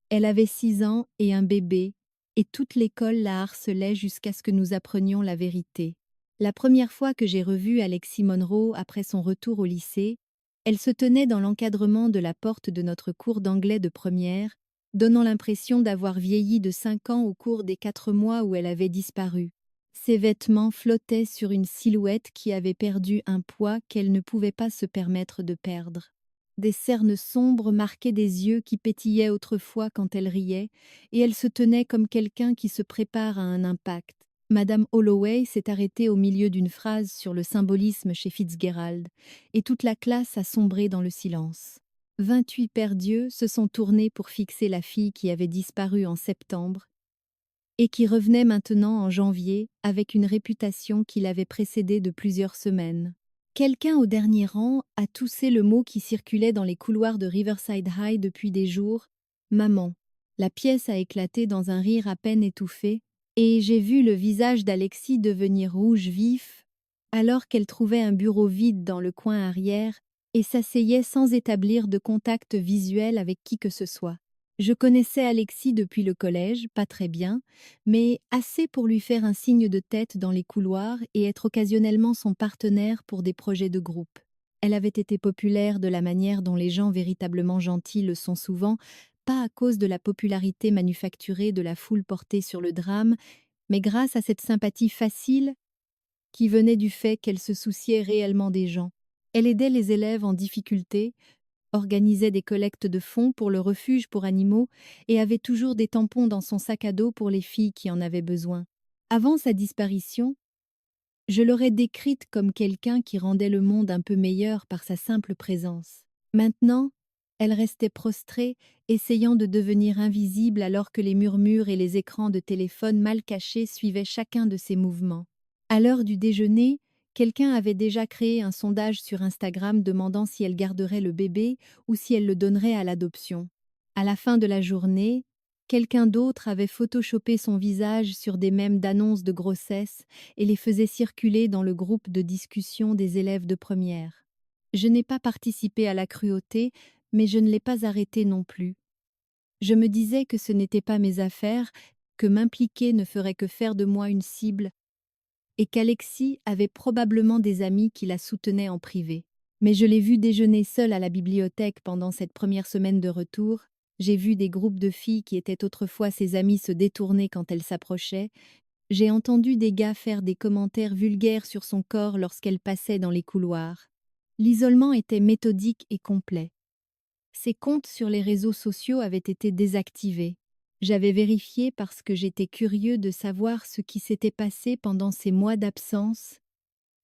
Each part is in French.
Elle avait 6 ans et un bébé, et toute l'école la harcelait jusqu'à ce que nous apprenions la vérité. La première fois que j'ai revu Alexis Monroe après son retour au lycée, elle se tenait dans l'encadrement de la porte de notre cours d'anglais de première, donnant l'impression d'avoir vieilli de 5 ans au cours des 4 mois où elle avait disparu. Ses vêtements flottaient sur une silhouette qui avait perdu un poids qu'elle ne pouvait pas se permettre de perdre. Des cernes sombres marquaient des yeux qui pétillaient autrefois quand elle riait, et elle se tenait comme quelqu'un qui se prépare à un impact. Madame Holloway s'est arrêtée au milieu d'une phrase sur le symbolisme chez Fitzgerald, et toute la classe a sombré dans le silence. 28 paires d'yeux se sont tournés pour fixer la fille qui avait disparu en septembre et qui revenait maintenant en janvier avec une réputation qui l'avait précédée de plusieurs semaines. Quelqu'un au dernier rang a toussé le mot qui circulait dans les couloirs de Riverside High depuis des jours: maman. La pièce a éclaté dans un rire à peine étouffé, et j'ai vu le visage d'Alexis devenir rouge vif, alors qu'elle trouvait un bureau vide dans le coin arrière et s'asseyait sans établir de contact visuel avec qui que ce soit. Je connaissais Alexis depuis le collège, pas très bien, mais assez pour lui faire un signe de tête dans les couloirs et être occasionnellement son partenaire pour des projets de groupe. Elle avait été populaire de la manière dont les gens véritablement gentils le sont souvent, pas à cause de la popularité manufacturée de la foule portée sur le drame, mais grâce à cette sympathie facile qui venait du fait qu'elle se souciait réellement des gens. Elle aidait les élèves en difficulté, organisait des collectes de fonds pour le refuge pour animaux et avait toujours des tampons dans son sac à dos pour les filles qui en avaient besoin. Avant sa disparition, je l'aurais décrite comme quelqu'un qui rendait le monde un peu meilleur par sa simple présence. Maintenant, elle restait prostrée, essayant de devenir invisible alors que les murmures et les écrans de téléphone mal cachés suivaient chacun de ses mouvements. À l'heure du déjeuner, quelqu'un avait déjà créé un sondage sur Instagram demandant si elle garderait le bébé ou si elle le donnerait à l'adoption. À la fin de la journée, quelqu'un d'autre avait photoshopé son visage sur des mèmes d'annonces de grossesse et les faisait circuler dans le groupe de discussion des élèves de première. Je n'ai pas participé à la cruauté, mais je ne l'ai pas arrêtée non plus. Je me disais que ce n'était pas mes affaires, que m'impliquer ne ferait que faire de moi une cible, et qu'Alexis avait probablement des amis qui la soutenaient en privé. Mais je l'ai vue déjeuner seule à la bibliothèque pendant cette première semaine de retour. J'ai vu des groupes de filles qui étaient autrefois ses amies se détourner quand elle s'approchait. J'ai entendu des gars faire des commentaires vulgaires sur son corps lorsqu'elle passait dans les couloirs. L'isolement était méthodique et complet. Ses comptes sur les réseaux sociaux avaient été désactivés. J'avais vérifié parce que j'étais curieux de savoir ce qui s'était passé pendant ces mois d'absence,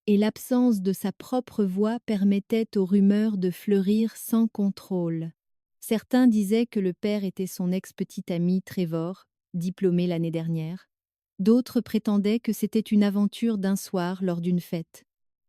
et l'absence de sa propre voix permettait aux rumeurs de fleurir sans contrôle. Certains disaient que le père était son ex-petit ami Trevor, diplômé l'année dernière. D'autres prétendaient que c'était une aventure d'un soir lors d'une fête.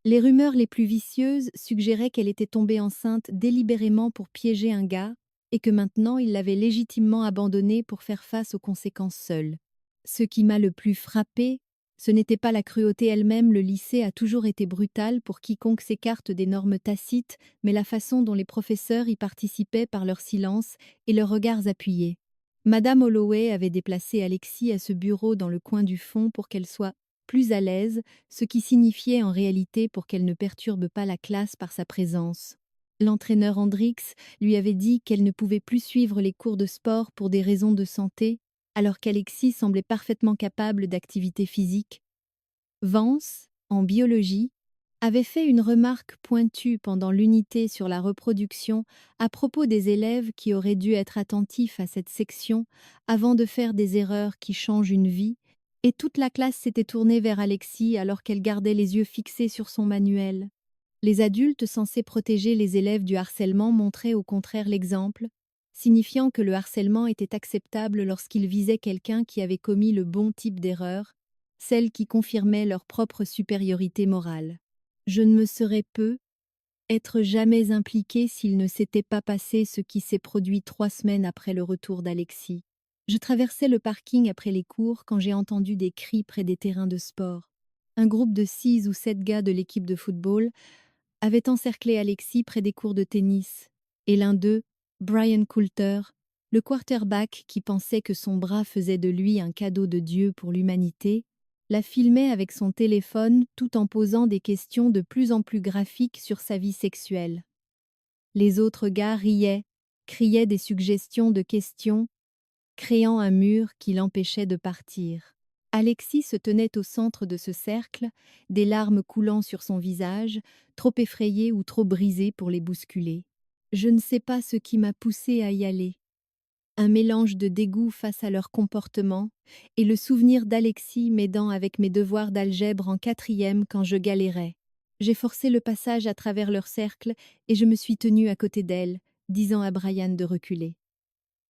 Les rumeurs les plus vicieuses suggéraient qu'elle était tombée enceinte délibérément pour piéger un gars et que maintenant il l'avait légitimement abandonnée pour faire face aux conséquences seule. Ce qui m'a le plus frappé, ce n'était pas la cruauté elle-même, le lycée a toujours été brutal pour quiconque s'écarte des normes tacites, mais la façon dont les professeurs y participaient par leur silence et leurs regards appuyés. Madame Holloway avait déplacé Alexis à ce bureau dans le coin du fond pour qu'elle soit plus à l'aise, ce qui signifiait en réalité pour qu'elle ne perturbe pas la classe par sa présence. L'entraîneur Hendrix lui avait dit qu'elle ne pouvait plus suivre les cours de sport pour des raisons de santé, alors qu'Alexis semblait parfaitement capable d'activité physique. Vance, en biologie, avait fait une remarque pointue pendant l'unité sur la reproduction à propos des élèves qui auraient dû être attentifs à cette section avant de faire des erreurs qui changent une vie, et toute la classe s'était tournée vers Alexis alors qu'elle gardait les yeux fixés sur son manuel. Les adultes censés protéger les élèves du harcèlement montraient au contraire l'exemple, signifiant que le harcèlement était acceptable lorsqu'il visait quelqu'un qui avait commis le bon type d'erreur, celle qui confirmait leur propre supériorité morale. Je ne me serais être jamais impliquée s'il ne s'était pas passé ce qui s'est produit 3 semaines après le retour d'Alexis. Je traversais le parking après les cours quand j'ai entendu des cris près des terrains de sport. Un groupe de 6 ou 7 gars de l'équipe de football avait encerclé Alexis près des cours de tennis, et l'un d'eux, Brian Coulter, Le quarterback, qui pensait que son bras faisait de lui un cadeau de Dieu pour l'humanité, la filmait avec son téléphone tout en posant des questions de plus en plus graphiques sur sa vie sexuelle. Les autres gars riaient, criaient des suggestions de questions, créant un mur qui l'empêchait de partir. Alexis se tenait au centre de ce cercle, des larmes coulant sur son visage, trop effrayé ou trop brisé pour les bousculer. Je ne sais pas ce qui m'a poussé à y aller. Un mélange de dégoût face à leur comportement et le souvenir d'Alexis m'aidant avec mes devoirs d'algèbre en 4e quand je galérais. J'ai forcé le passage à travers leur cercle et je me suis tenue à côté d'elle, disant à Brian de reculer.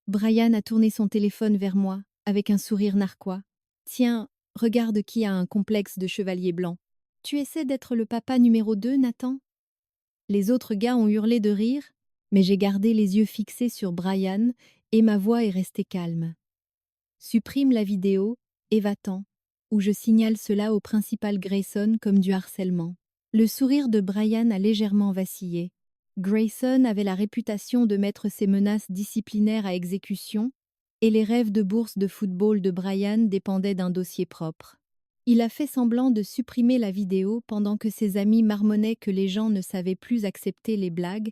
Brian a tourné son téléphone vers moi, avec un sourire narquois. « Tiens, regarde qui a un complexe de chevalier blanc. Tu essaies d'être le papa numéro 2, Nathan ?» Les autres gars ont hurlé de rire, mais j'ai gardé les yeux fixés sur Brian et ma voix est restée calme. Supprime la vidéo et va-t'en, ou je signale cela au principal Grayson comme du harcèlement. Le sourire de Brian a légèrement vacillé. Grayson avait la réputation de mettre ses menaces disciplinaires à exécution, et les rêves de bourse de football de Brian dépendaient d'un dossier propre. Il a fait semblant de supprimer la vidéo pendant que ses amis marmonnaient que les gens ne savaient plus accepter les blagues,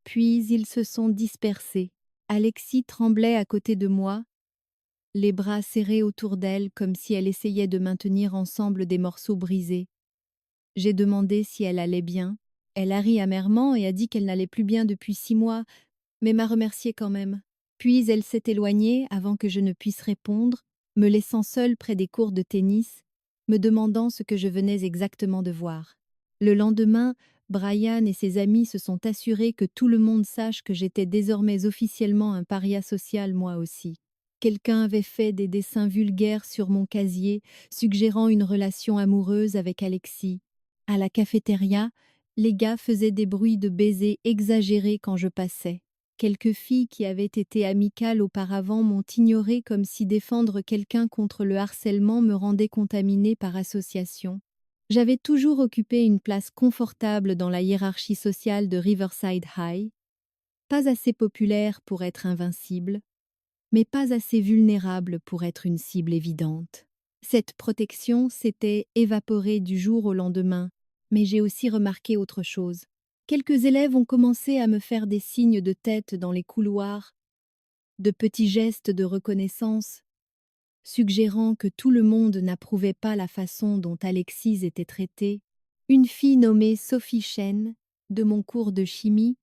puis ils se sont dispersés. Alexis tremblait à côté de moi, les bras serrés autour d'elle comme si elle essayait de maintenir ensemble des morceaux brisés. J'ai demandé si elle allait bien. Elle a ri amèrement et a dit qu'elle n'allait plus bien depuis 6 mois, mais m'a remerciée quand même. Puis elle s'est éloignée avant que je ne puisse répondre, me laissant seule près des cours de tennis, me demandant ce que je venais exactement de voir. Le lendemain, Brian et ses amis se sont assurés que tout le monde sache que j'étais désormais officiellement un paria social moi aussi. Quelqu'un avait fait des dessins vulgaires sur mon casier, suggérant une relation amoureuse avec Alexis. À la cafétéria, les gars faisaient des bruits de baisers exagérés quand je passais. Quelques filles qui avaient été amicales auparavant m'ont ignorée comme si défendre quelqu'un contre le harcèlement me rendait contaminée par association. J'avais toujours occupé une place confortable dans la hiérarchie sociale de Riverside High, pas assez populaire pour être invincible, mais pas assez vulnérable pour être une cible évidente. Cette protection s'était évaporée du jour au lendemain, mais j'ai aussi remarqué autre chose. Quelques élèves ont commencé à me faire des signes de tête dans les couloirs, de petits gestes de reconnaissance, suggérant que tout le monde n'approuvait pas la façon dont Alexis était traitée. Une fille nommée Sophie Chen, de mon cours de chimie,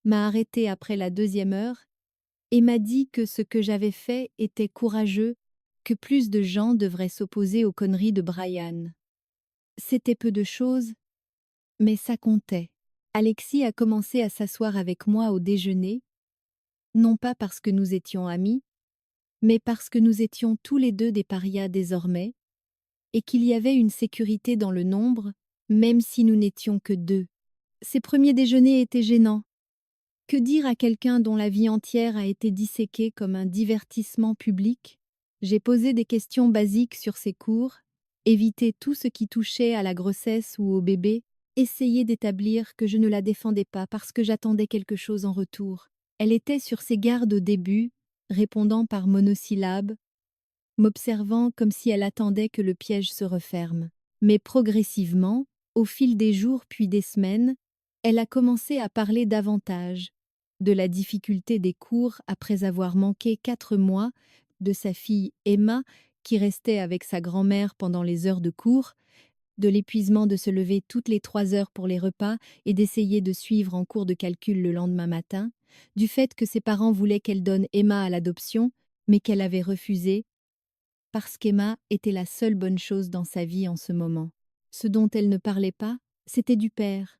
m'a arrêtée après la 2e heure et m'a dit que ce que j'avais fait était courageux, que plus de gens devraient s'opposer aux conneries de Brian. C'était peu de choses, mais ça comptait. Alexis a commencé à s'asseoir avec moi au déjeuner, non pas parce que nous étions amis, mais parce que nous étions tous les deux des parias désormais, et qu'il y avait une sécurité dans le nombre, même si nous n'étions que 2. Ces premiers déjeuners étaient gênants. Que dire à quelqu'un dont la vie entière a été disséquée comme un divertissement public? J'ai posé des questions basiques sur ses cours, évité tout ce qui touchait à la grossesse ou au bébé, essayé d'établir que je ne la défendais pas parce que j'attendais quelque chose en retour. Elle était sur ses gardes au début, répondant par monosyllabes, m'observant comme si elle attendait que le piège se referme. Mais progressivement, au fil des jours puis des semaines, elle a commencé à parler davantage de la difficulté des cours après avoir manqué 4 mois, de sa fille Emma, qui restait avec sa grand-mère pendant les heures de cours, de l'épuisement de se lever toutes les 3 heures pour les repas et d'essayer de suivre en cours de calcul le lendemain matin, du fait que ses parents voulaient qu'elle donne Emma à l'adoption, mais qu'elle avait refusé, parce qu'Emma était la seule bonne chose dans sa vie en ce moment. Ce dont elle ne parlait pas, c'était du père.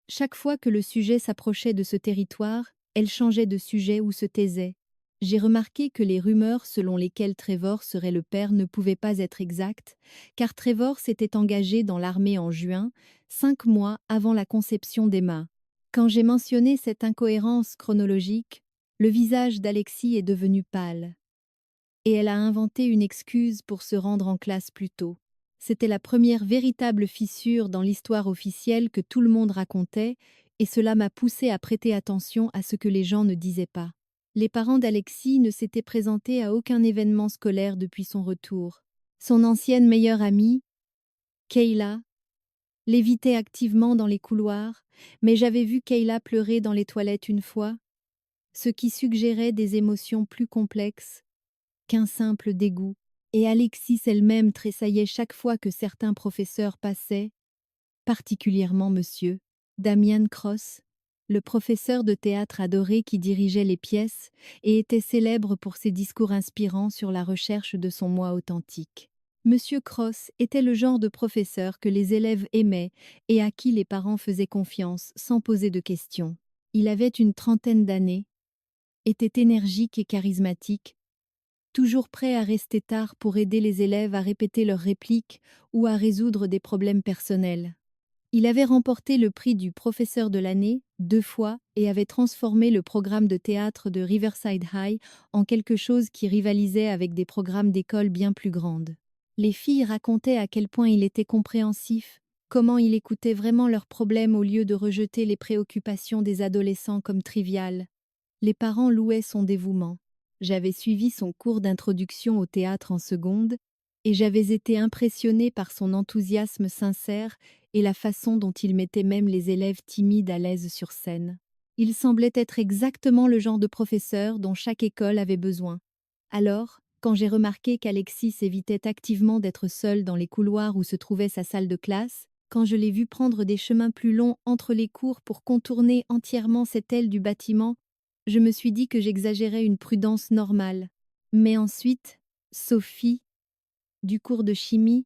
Chaque fois que le sujet s'approchait de ce territoire, elle changeait de sujet ou se taisait. J'ai remarqué que les rumeurs selon lesquelles Trevor serait le père ne pouvaient pas être exactes, car Trevor s'était engagé dans l'armée en juin, 5 mois avant la conception d'Emma. Quand j'ai mentionné cette incohérence chronologique, le visage d'Alexis est devenu pâle. Et elle a inventé une excuse pour se rendre en classe plus tôt. C'était la première véritable fissure dans l'histoire officielle que tout le monde racontait, et cela m'a poussé à prêter attention à ce que les gens ne disaient pas. Les parents d'Alexis ne s'étaient présentés à aucun événement scolaire depuis son retour. Son ancienne meilleure amie, Kayla, l'évitait activement dans les couloirs, mais j'avais vu Kayla pleurer dans les toilettes une fois, ce qui suggérait des émotions plus complexes qu'un simple dégoût. Et Alexis elle-même tressaillait chaque fois que certains professeurs passaient, particulièrement monsieur Damian Cross, le professeur de théâtre adoré qui dirigeait les pièces et était célèbre pour ses discours inspirants sur la recherche de son moi authentique. Monsieur Cross était le genre de professeur que les élèves aimaient et à qui les parents faisaient confiance sans poser de questions. Il avait une trentaine d'années, était énergique et charismatique, toujours prêt à rester tard pour aider les élèves à répéter leurs répliques ou à résoudre des problèmes personnels. Il avait remporté le prix du professeur de l'année 2 fois et avait transformé le programme de théâtre de Riverside High en quelque chose qui rivalisait avec des programmes d'école bien plus grandes. Les filles racontaient à quel point il était compréhensif, comment il écoutait vraiment leurs problèmes au lieu de rejeter les préoccupations des adolescents comme triviales. Les parents louaient son dévouement. J'avais suivi son cours d'introduction au théâtre en seconde, et j'avais été impressionnée par son enthousiasme sincère et la façon dont il mettait même les élèves timides à l'aise sur scène. Il semblait être exactement le genre de professeur dont chaque école avait besoin. Alors, quand j'ai remarqué qu'Alexis évitait activement d'être seul dans les couloirs où se trouvait sa salle de classe, quand je l'ai vu prendre des chemins plus longs entre les cours pour contourner entièrement cette aile du bâtiment, je me suis dit que j'exagérais une prudence normale. Mais ensuite, Sophie, du cours de chimie,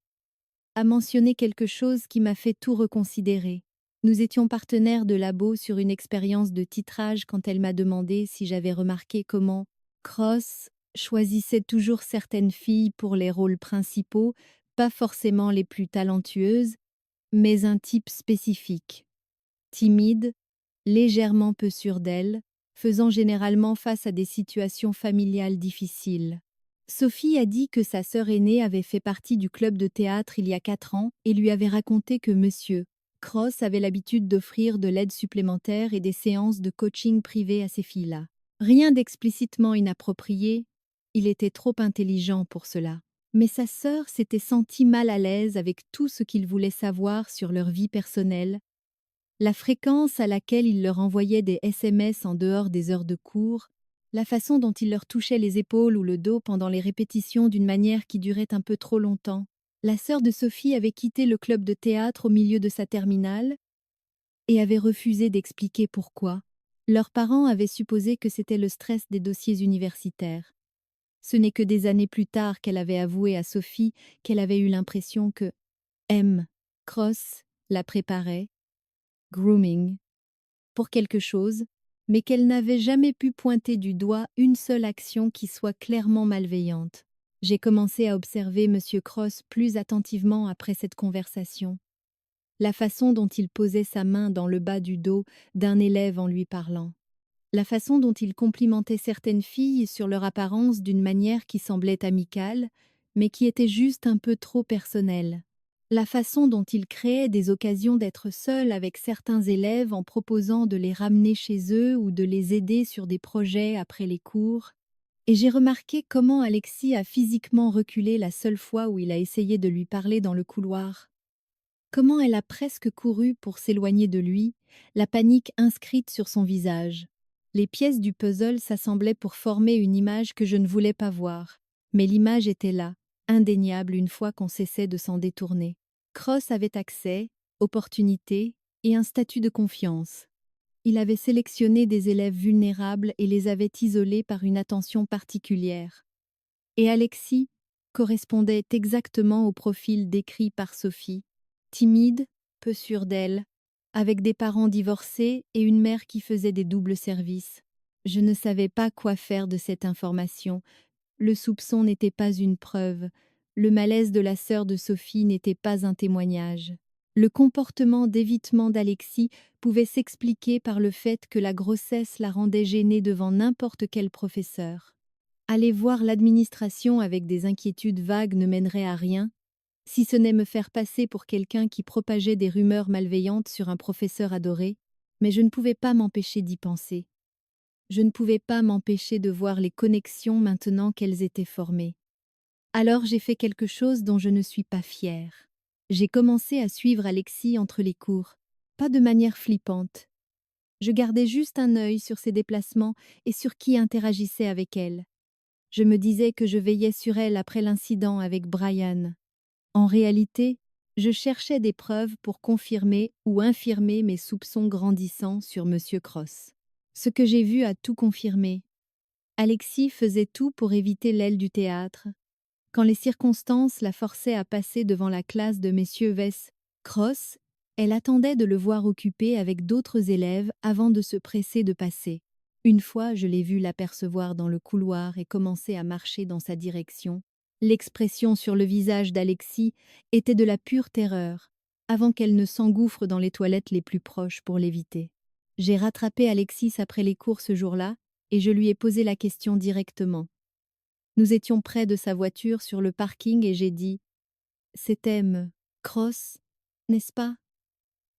a mentionné quelque chose qui m'a fait tout reconsidérer. Nous étions partenaires de labo sur une expérience de titrage quand elle m'a demandé si j'avais remarqué comment Cross choisissait toujours certaines filles pour les rôles principaux, pas forcément les plus talentueuses, mais un type spécifique. Timide, légèrement peu sûre d'elle, faisant généralement face à des situations familiales difficiles. Sophie a dit que sa sœur aînée avait fait partie du club de théâtre il y a 4 ans et lui avait raconté que Monsieur Cross avait l'habitude d'offrir de l'aide supplémentaire et des séances de coaching privé à ces filles-là. Rien d'explicitement inapproprié, il était trop intelligent pour cela. Mais sa sœur s'était sentie mal à l'aise avec tout ce qu'il voulait savoir sur leur vie personnelle, la fréquence à laquelle il leur envoyait des SMS en dehors des heures de cours, la façon dont il leur touchait les épaules ou le dos pendant les répétitions d'une manière qui durait un peu trop longtemps. La sœur de Sophie avait quitté le club de théâtre au milieu de sa terminale et avait refusé d'expliquer pourquoi. Leurs parents avaient supposé que c'était le stress des dossiers universitaires. Ce n'est que des années plus tard qu'elle avait avoué à Sophie qu'elle avait eu l'impression que M. Cross la préparait, grooming, pour quelque chose, mais qu'elle n'avait jamais pu pointer du doigt une seule action qui soit clairement malveillante. J'ai commencé à observer Monsieur Cross plus attentivement après cette conversation. La façon dont il posait sa main dans le bas du dos d'un élève en lui parlant. La façon dont il complimentait certaines filles sur leur apparence d'une manière qui semblait amicale, mais qui était juste un peu trop personnelle. La façon dont il créait des occasions d'être seul avec certains élèves en proposant de les ramener chez eux ou de les aider sur des projets après les cours. Et j'ai remarqué comment Alexis a physiquement reculé la seule fois où il a essayé de lui parler dans le couloir. Comment elle a presque couru pour s'éloigner de lui, la panique inscrite sur son visage. Les pièces du puzzle s'assemblaient pour former une image que je ne voulais pas voir. Mais l'image était là, indéniable une fois qu'on cessait de s'en détourner. Cross avait accès, opportunité et un statut de confiance. Il avait sélectionné des élèves vulnérables et les avait isolés par une attention particulière. Et Alexis correspondait exactement au profil décrit par Sophie. Timide, peu sûre d'elle, avec des parents divorcés et une mère qui faisait des doubles services. Je ne savais pas quoi faire de cette information. Le soupçon n'était pas une preuve. Le malaise de la sœur de Sophie n'était pas un témoignage. Le comportement d'évitement d'Alexis pouvait s'expliquer par le fait que la grossesse la rendait gênée devant n'importe quel professeur. Aller voir l'administration avec des inquiétudes vagues ne mènerait à rien, si ce n'est me faire passer pour quelqu'un qui propageait des rumeurs malveillantes sur un professeur adoré, mais je ne pouvais pas m'empêcher d'y penser. Je ne pouvais pas m'empêcher de voir les connexions maintenant qu'elles étaient formées. Alors j'ai fait quelque chose dont je ne suis pas fière. J'ai commencé à suivre Alexis entre les cours, pas de manière flippante. Je gardais juste un œil sur ses déplacements et sur qui interagissait avec elle. Je me disais que je veillais sur elle après l'incident avec Brian. En réalité, je cherchais des preuves pour confirmer ou infirmer mes soupçons grandissants sur Monsieur Cross. Ce que j'ai vu a tout confirmé. Alexis faisait tout pour éviter l'aile du théâtre. Quand les circonstances la forçaient à passer devant la classe de messieurs Vess Cross, elle attendait de le voir occupé avec d'autres élèves avant de se presser de passer. Une fois, je l'ai vu l'apercevoir dans le couloir et commencer à marcher dans sa direction. L'expression sur le visage d'Alexis était de la pure terreur, avant qu'elle ne s'engouffre dans les toilettes les plus proches pour l'éviter. J'ai rattrapé Alexis après les cours ce jour-là, et je lui ai posé la question directement. Nous étions près de sa voiture sur le parking et j'ai dit « C'est M. Cross, n'est-ce pas ?»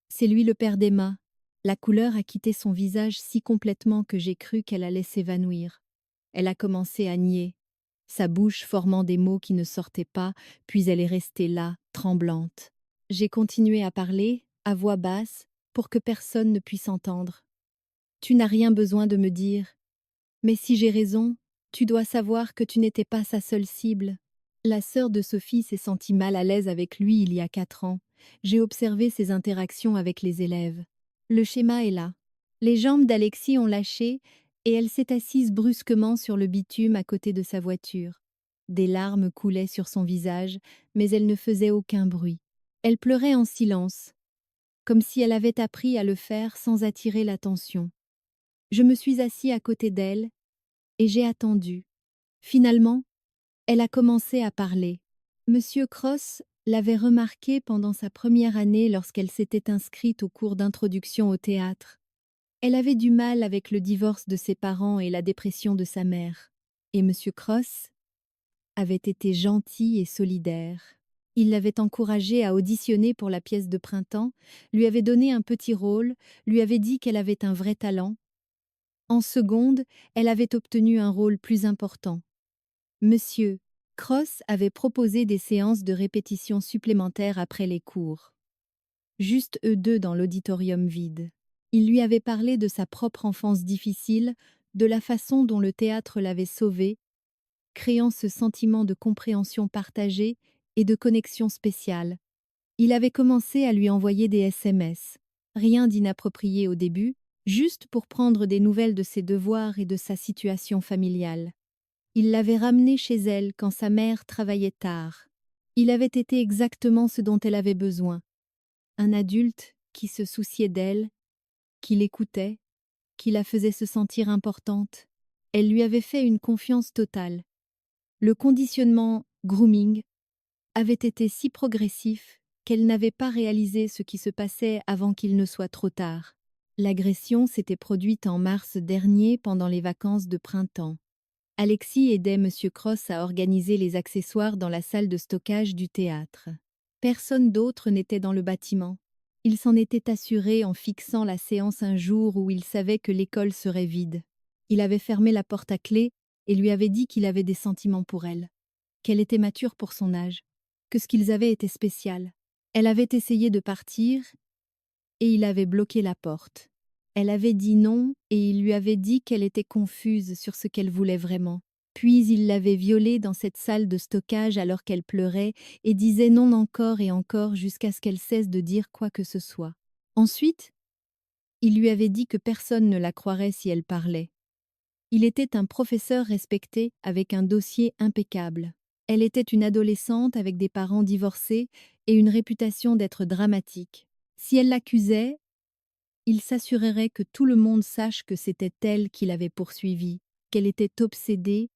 C'est lui le père d'Emma. La couleur a quitté son visage si complètement que j'ai cru qu'elle allait s'évanouir. Elle a commencé à nier, sa bouche formant des mots qui ne sortaient pas, puis elle est restée là, tremblante. J'ai continué à parler, à voix basse, pour que personne ne puisse entendre. « Tu n'as rien besoin de me dire. Mais si j'ai raison, tu dois savoir que tu n'étais pas sa seule cible. » La sœur de Sophie s'est sentie mal à l'aise avec lui il y a 4 ans. J'ai observé ses interactions avec les élèves. Le schéma est là. Les jambes d'Alexis ont lâché et elle s'est assise brusquement sur le bitume à côté de sa voiture. Des larmes coulaient sur son visage, mais elle ne faisait aucun bruit. Elle pleurait en silence, comme si elle avait appris à le faire sans attirer l'attention. Je me suis assis à côté d'elle et j'ai attendu. Finalement, elle a commencé à parler. Monsieur Cross l'avait remarqué pendant sa première année lorsqu'elle s'était inscrite au cours d'introduction au théâtre. Elle avait du mal avec le divorce de ses parents et la dépression de sa mère. Et Monsieur Cross avait été gentil et solidaire. Il l'avait encouragée à auditionner pour la pièce de printemps, lui avait donné un petit rôle, lui avait dit qu'elle avait un vrai talent. En seconde, elle avait obtenu un rôle plus important. Monsieur Cross avait proposé des séances de répétition supplémentaires après les cours. Juste eux deux dans l'auditorium vide. Il lui avait parlé de sa propre enfance difficile, de la façon dont le théâtre l'avait sauvée, créant ce sentiment de compréhension partagée et de connexion spéciale. Il avait commencé à lui envoyer des SMS. Rien d'inapproprié au début, juste pour prendre des nouvelles de ses devoirs et de sa situation familiale. Il l'avait ramenée chez elle quand sa mère travaillait tard. Il avait été exactement ce dont elle avait besoin. Un adulte qui se souciait d'elle, qui l'écoutait, qui la faisait se sentir importante. Elle lui avait fait une confiance totale. Le conditionnement grooming avait été si progressif qu'elle n'avait pas réalisé ce qui se passait avant qu'il ne soit trop tard. L'agression s'était produite en mars dernier pendant les vacances de printemps. Alexis aidait Monsieur Cross à organiser les accessoires dans la salle de stockage du théâtre. Personne d'autre n'était dans le bâtiment. Il s'en était assuré en fixant la séance un jour où il savait que l'école serait vide. Il avait fermé la porte à clé et lui avait dit qu'il avait des sentiments pour elle, qu'elle était mature pour son âge, que ce qu'ils avaient était spécial. Elle avait essayé de partir et il avait bloqué la porte. Elle avait dit non et il lui avait dit qu'elle était confuse sur ce qu'elle voulait vraiment. Puis il l'avait violée dans cette salle de stockage alors qu'elle pleurait et disait non encore et encore jusqu'à ce qu'elle cesse de dire quoi que ce soit. Ensuite, il lui avait dit que personne ne la croirait si elle parlait. Il était un professeur respecté avec un dossier impeccable. Elle était une adolescente avec des parents divorcés et une réputation d'être dramatique. Si elle l'accusait, il s'assurerait que tout le monde sache que c'était elle qui l'avait poursuivie, qu'elle était obsédée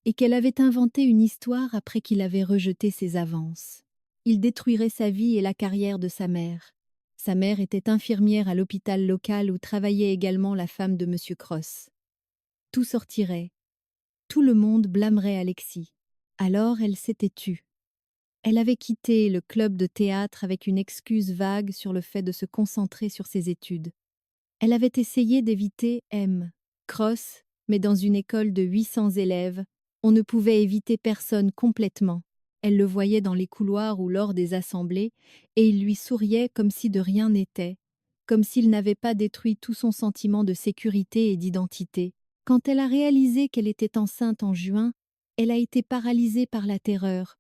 et qu'elle avait inventé une histoire après qu'il avait rejeté ses avances. Il détruirait sa vie et la carrière de sa mère. Sa mère était infirmière à l'hôpital local où travaillait également la femme de Monsieur Cross. Tout sortirait. Tout le monde blâmerait Alexis. Alors elle s'était tue. Elle avait quitté le club de théâtre avec une excuse vague sur le fait de se concentrer sur ses études. Elle avait essayé d'éviter M. Cross, mais dans une école de 800 élèves, on ne pouvait éviter personne complètement. Elle le voyait dans les couloirs ou lors des assemblées, et il lui souriait comme si de rien n'était, comme s'il n'avait pas détruit tout son sentiment de sécurité et d'identité. Quand elle a réalisé qu'elle était enceinte en juin, elle a été paralysée par la terreur.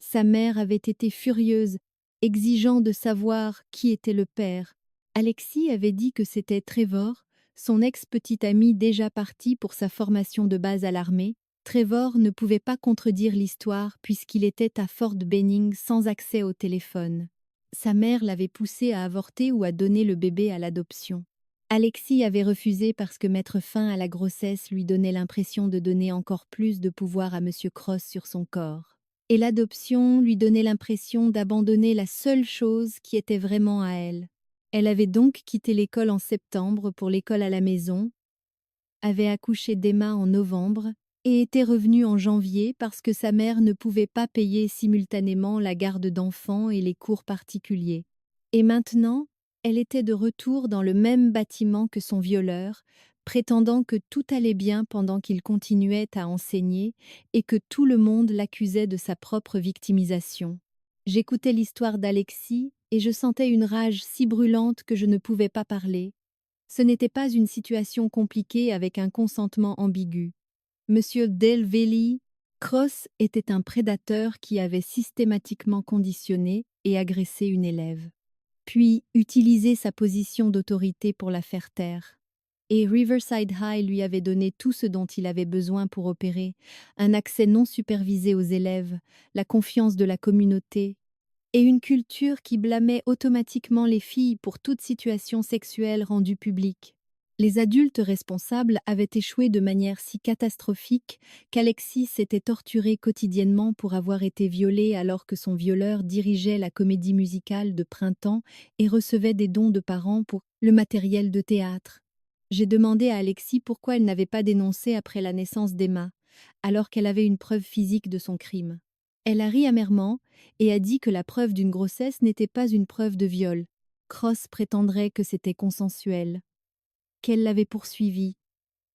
Sa mère avait été furieuse, exigeant de savoir qui était le père. Alexis avait dit que c'était Trevor, son ex-petit ami déjà parti pour sa formation de base à l'armée. Trevor ne pouvait pas contredire l'histoire puisqu'il était à Fort Benning sans accès au téléphone. Sa mère l'avait poussé à avorter ou à donner le bébé à l'adoption. Alexis avait refusé parce que mettre fin à la grossesse lui donnait l'impression de donner encore plus de pouvoir à Monsieur Cross sur son corps. Et l'adoption lui donnait l'impression d'abandonner la seule chose qui était vraiment à elle. Elle avait donc quitté l'école en septembre pour l'école à la maison, avait accouché d'Emma en novembre et était revenue en janvier parce que sa mère ne pouvait pas payer simultanément la garde d'enfants et les cours particuliers. Et maintenant, elle était de retour dans le même bâtiment que son violeur, prétendant que tout allait bien pendant qu'il continuait à enseigner et que tout le monde l'accusait de sa propre victimisation. J'écoutais l'histoire d'Alexis et je sentais une rage si brûlante que je ne pouvais pas parler. Ce n'était pas une situation compliquée avec un consentement ambigu. Monsieur Delvely Cross était un prédateur qui avait systématiquement conditionné et agressé une élève, puis utilisé sa position d'autorité pour la faire taire. Et Riverside High lui avait donné tout ce dont il avait besoin pour opérer, un accès non supervisé aux élèves, la confiance de la communauté, et une culture qui blâmait automatiquement les filles pour toute situation sexuelle rendue publique. Les adultes responsables avaient échoué de manière si catastrophique qu'Alexis s'était torturé quotidiennement pour avoir été violée alors que son violeur dirigeait la comédie musicale de printemps et recevait des dons de parents pour le matériel de théâtre. J'ai demandé à Alexis pourquoi elle n'avait pas dénoncé après la naissance d'Emma, alors qu'elle avait une preuve physique de son crime. Elle a ri amèrement et a dit que la preuve d'une grossesse n'était pas une preuve de viol. Cross prétendrait que c'était consensuel, qu'elle l'avait poursuivi,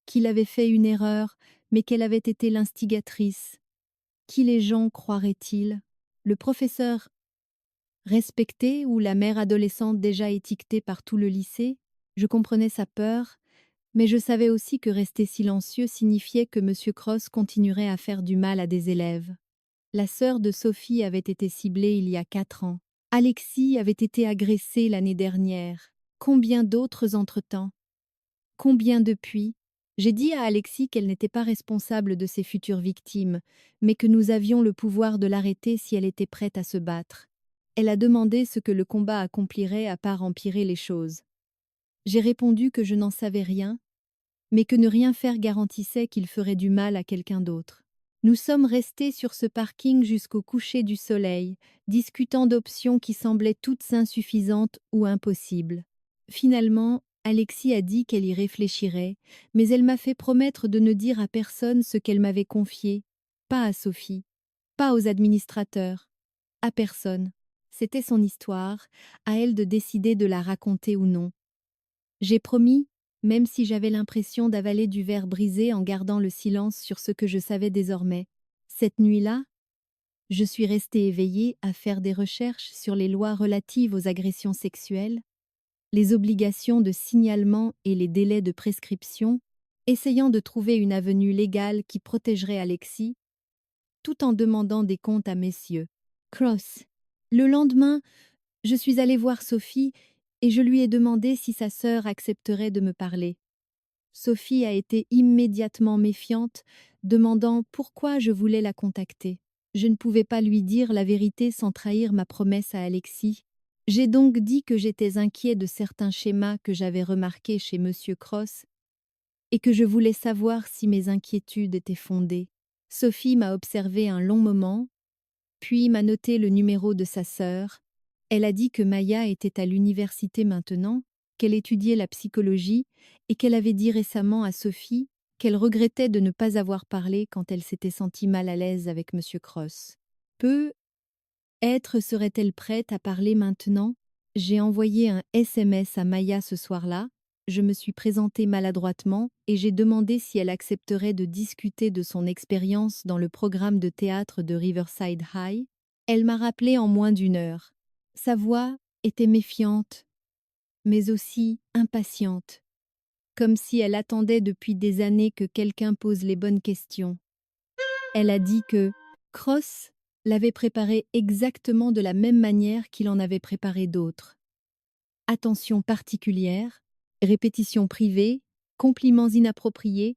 qu'il avait fait une erreur, mais qu'elle avait été l'instigatrice. Qui les gens croiraient-ils? Le professeur respecté ou la mère adolescente déjà étiquetée par tout le lycée? Je comprenais sa peur, mais je savais aussi que rester silencieux signifiait que M. Cross continuerait à faire du mal à des élèves. La sœur de Sophie avait été ciblée il y a 4 ans. Alexis avait été agressée l'année dernière. Combien d'autres entre-temps? Combien depuis? J'ai dit à Alexis qu'elle n'était pas responsable de ses futures victimes, mais que nous avions le pouvoir de l'arrêter si elle était prête à se battre. Elle a demandé ce que le combat accomplirait à part empirer les choses. J'ai répondu que je n'en savais rien, mais que ne rien faire garantissait qu'il ferait du mal à quelqu'un d'autre. Nous sommes restés sur ce parking jusqu'au coucher du soleil, discutant d'options qui semblaient toutes insuffisantes ou impossibles. Finalement, Alexis a dit qu'elle y réfléchirait, mais elle m'a fait promettre de ne dire à personne ce qu'elle m'avait confié, pas à Sophie, pas aux administrateurs, à personne. C'était son histoire, à elle de décider de la raconter ou non. J'ai promis, même si j'avais l'impression d'avaler du verre brisé en gardant le silence sur ce que je savais désormais. Cette nuit-là, je suis restée éveillée à faire des recherches sur les lois relatives aux agressions sexuelles, les obligations de signalement et les délais de prescription, essayant de trouver une avenue légale qui protégerait Alexis, tout en demandant des comptes à messieurs Cross. Le lendemain, je suis allée voir Sophie et je lui ai demandé si sa sœur accepterait de me parler. Sophie a été immédiatement méfiante, demandant pourquoi je voulais la contacter. Je ne pouvais pas lui dire la vérité sans trahir ma promesse à Alexis. J'ai donc dit que j'étais inquiet de certains schémas que j'avais remarqués chez Monsieur Cross et que je voulais savoir si mes inquiétudes étaient fondées. Sophie m'a observé un long moment, puis m'a noté le numéro de sa sœur. Elle a dit que Maya était à l'université maintenant, qu'elle étudiait la psychologie et qu'elle avait dit récemment à Sophie qu'elle regrettait de ne pas avoir parlé quand elle s'était sentie mal à l'aise avec Monsieur Cross. Peut-être serait-elle prête à parler maintenant? J'ai envoyé un SMS à Maya ce soir-là, je me suis présentée maladroitement et j'ai demandé si elle accepterait de discuter de son expérience dans le programme de théâtre de Riverside High. Elle m'a rappelé en moins d'une heure. Sa voix était méfiante, mais aussi impatiente, comme si elle attendait depuis des années que quelqu'un pose les bonnes questions. Elle a dit que Cross l'avait préparé exactement de la même manière qu'il en avait préparé d'autres. Attention particulière, répétition privée, compliments inappropriés,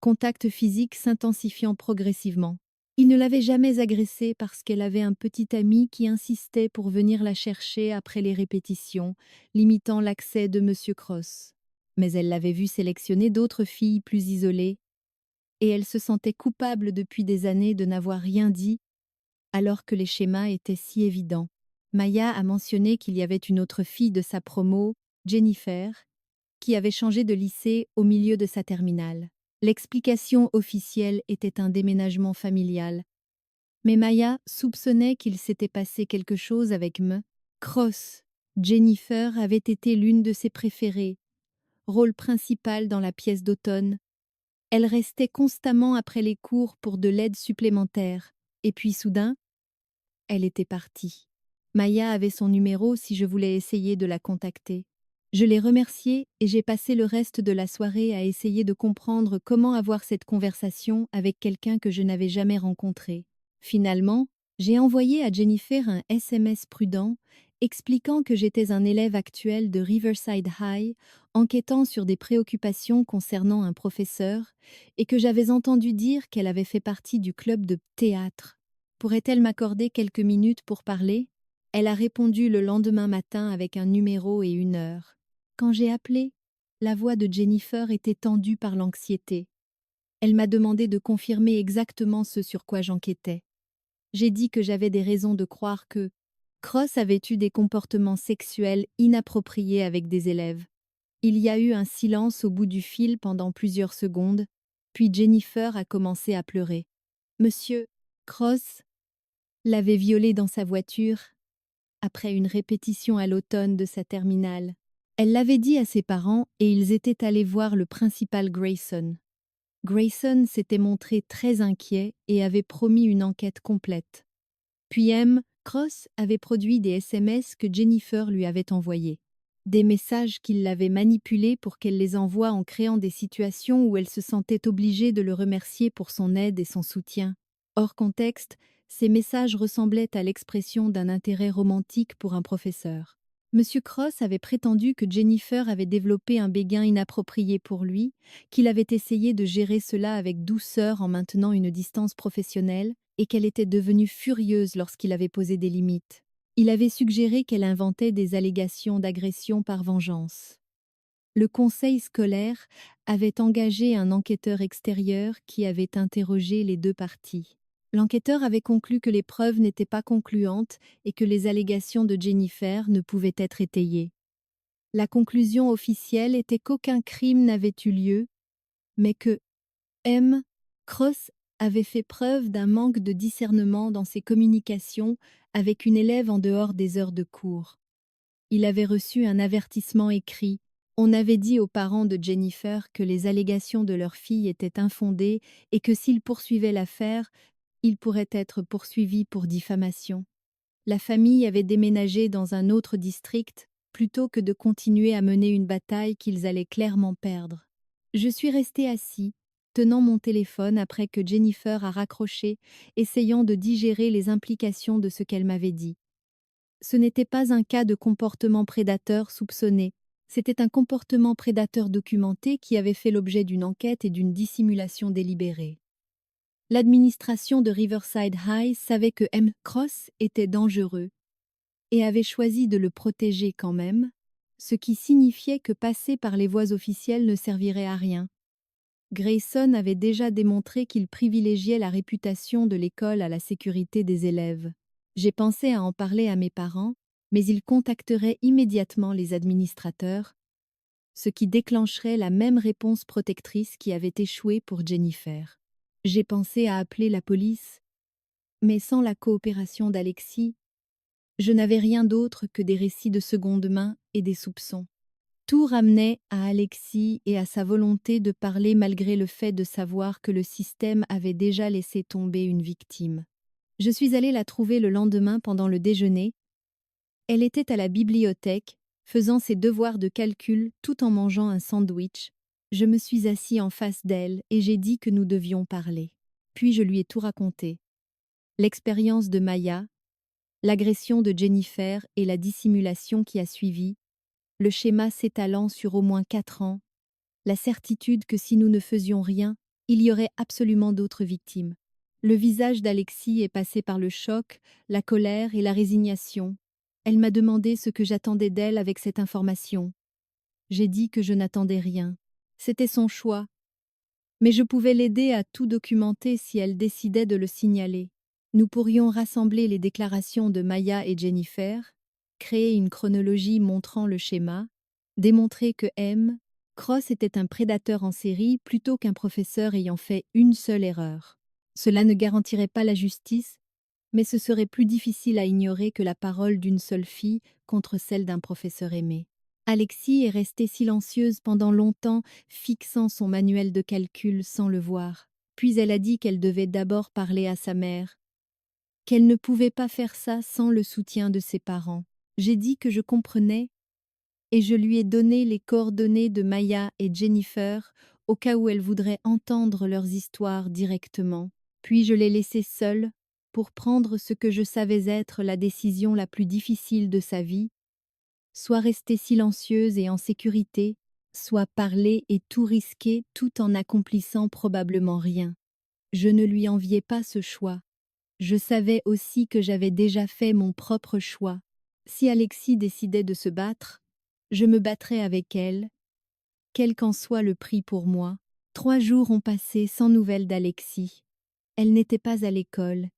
contact physique s'intensifiant progressivement. Il ne l'avait jamais agressée parce qu'elle avait un petit ami qui insistait pour venir la chercher après les répétitions, limitant l'accès de Monsieur Cross. Mais elle l'avait vu sélectionner d'autres filles plus isolées, et elle se sentait coupable depuis des années de n'avoir rien dit, alors que les schémas étaient si évidents. Maya a mentionné qu'il y avait une autre fille de sa promo, Jennifer, qui avait changé de lycée au milieu de sa terminale. L'explication officielle était un déménagement familial, mais Maya soupçonnait qu'il s'était passé quelque chose avec Cross. Jennifer avait été l'une de ses préférées, rôle principal dans la pièce d'automne. Elle restait constamment après les cours pour de l'aide supplémentaire, et puis soudain, elle était partie. Maya avait son numéro si je voulais essayer de la contacter. Je l'ai remerciée et j'ai passé le reste de la soirée à essayer de comprendre comment avoir cette conversation avec quelqu'un que je n'avais jamais rencontré. Finalement, j'ai envoyé à Jennifer un SMS prudent expliquant que j'étais un élève actuel de Riverside High, enquêtant sur des préoccupations concernant un professeur, et que j'avais entendu dire qu'elle avait fait partie du club de théâtre. Pourrait-elle m'accorder quelques minutes pour parler? Elle a répondu le lendemain matin avec un numéro et une heure. Quand j'ai appelé, la voix de Jennifer était tendue par l'anxiété. Elle m'a demandé de confirmer exactement ce sur quoi j'enquêtais. J'ai dit que j'avais des raisons de croire que Cross avait eu des comportements sexuels inappropriés avec des élèves. Il y a eu un silence au bout du fil pendant plusieurs secondes, puis Jennifer a commencé à pleurer. Monsieur Cross l'avait violée dans sa voiture après une répétition à l'automne de sa terminale. Elle l'avait dit à ses parents et ils étaient allés voir le principal Grayson. Grayson s'était montré très inquiet et avait promis une enquête complète. Puis Cross avait produit des SMS que Jennifer lui avait envoyés. Des messages qu'il l'avait manipulés pour qu'elle les envoie en créant des situations où elle se sentait obligée de le remercier pour son aide et son soutien. Hors contexte, ces messages ressemblaient à l'expression d'un intérêt romantique pour un professeur. Monsieur Cross avait prétendu que Jennifer avait développé un béguin inapproprié pour lui, qu'il avait essayé de gérer cela avec douceur en maintenant une distance professionnelle, et qu'elle était devenue furieuse lorsqu'il avait posé des limites. Il avait suggéré qu'elle inventait des allégations d'agression par vengeance. Le conseil scolaire avait engagé un enquêteur extérieur qui avait interrogé les deux parties. L'enquêteur avait conclu que les preuves n'étaient pas concluantes et que les allégations de Jennifer ne pouvaient être étayées. La conclusion officielle était qu'aucun crime n'avait eu lieu, mais que Cross avait fait preuve d'un manque de discernement dans ses communications avec une élève en dehors des heures de cours. Il avait reçu un avertissement écrit. On avait dit aux parents de Jennifer que les allégations de leur fille étaient infondées et que s'ils poursuivaient l'affaire, ils pourraient être poursuivis pour diffamation. La famille avait déménagé dans un autre district plutôt que de continuer à mener une bataille qu'ils allaient clairement perdre. Je suis resté assis, tenant mon téléphone après que Jennifer a raccroché, essayant de digérer les implications de ce qu'elle m'avait dit. Ce n'était pas un cas de comportement prédateur soupçonné, c'était un comportement prédateur documenté qui avait fait l'objet d'une enquête et d'une dissimulation délibérée. L'administration de Riverside High savait que Cross était dangereux et avait choisi de le protéger quand même, ce qui signifiait que passer par les voies officielles ne servirait à rien. Grayson avait déjà démontré qu'il privilégiait la réputation de l'école à la sécurité des élèves. J'ai pensé à en parler à mes parents, mais ils contacteraient immédiatement les administrateurs, ce qui déclencherait la même réponse protectrice qui avait échoué pour Jennifer. J'ai pensé à appeler la police, mais sans la coopération d'Alexis, je n'avais rien d'autre que des récits de seconde main et des soupçons. Tout ramenait à Alexis et à sa volonté de parler malgré le fait de savoir que le système avait déjà laissé tomber une victime. Je suis allée la trouver le lendemain pendant le déjeuner. Elle était à la bibliothèque, faisant ses devoirs de calcul tout en mangeant un sandwich. Je me suis assis en face d'elle et j'ai dit que nous devions parler. Puis je lui ai tout raconté. L'expérience de Maya, l'agression de Jennifer et la dissimulation qui a suivi, le schéma s'étalant sur au moins 4 ans, la certitude que si nous ne faisions rien, il y aurait absolument d'autres victimes. Le visage d'Alexis est passé par le choc, la colère et la résignation. Elle m'a demandé ce que j'attendais d'elle avec cette information. J'ai dit que je n'attendais rien. C'était son choix. Mais je pouvais l'aider à tout documenter si elle décidait de le signaler. Nous pourrions rassembler les déclarations de Maya et Jennifer, créer une chronologie montrant le schéma, démontrer que M. Cross était un prédateur en série plutôt qu'un professeur ayant fait une seule erreur. Cela ne garantirait pas la justice, mais ce serait plus difficile à ignorer que la parole d'une seule fille contre celle d'un professeur aimé. Alexis est restée silencieuse pendant longtemps, fixant son manuel de calcul sans le voir. Puis elle a dit qu'elle devait d'abord parler à sa mère, qu'elle ne pouvait pas faire ça sans le soutien de ses parents. J'ai dit que je comprenais et je lui ai donné les coordonnées de Maya et Jennifer au cas où elle voudrait entendre leurs histoires directement. Puis je l'ai laissée seule pour prendre ce que je savais être la décision la plus difficile de sa vie, soit rester silencieuse et en sécurité, soit parler et tout risquer tout en n'accomplissant probablement rien. Je ne lui enviais pas ce choix. Je savais aussi que j'avais déjà fait mon propre choix. Si Alexis décidait de se battre, je me battrais avec elle, quel qu'en soit le prix pour moi. 3 jours ont passé sans nouvelles d'Alexis. Elle n'était pas à l'école,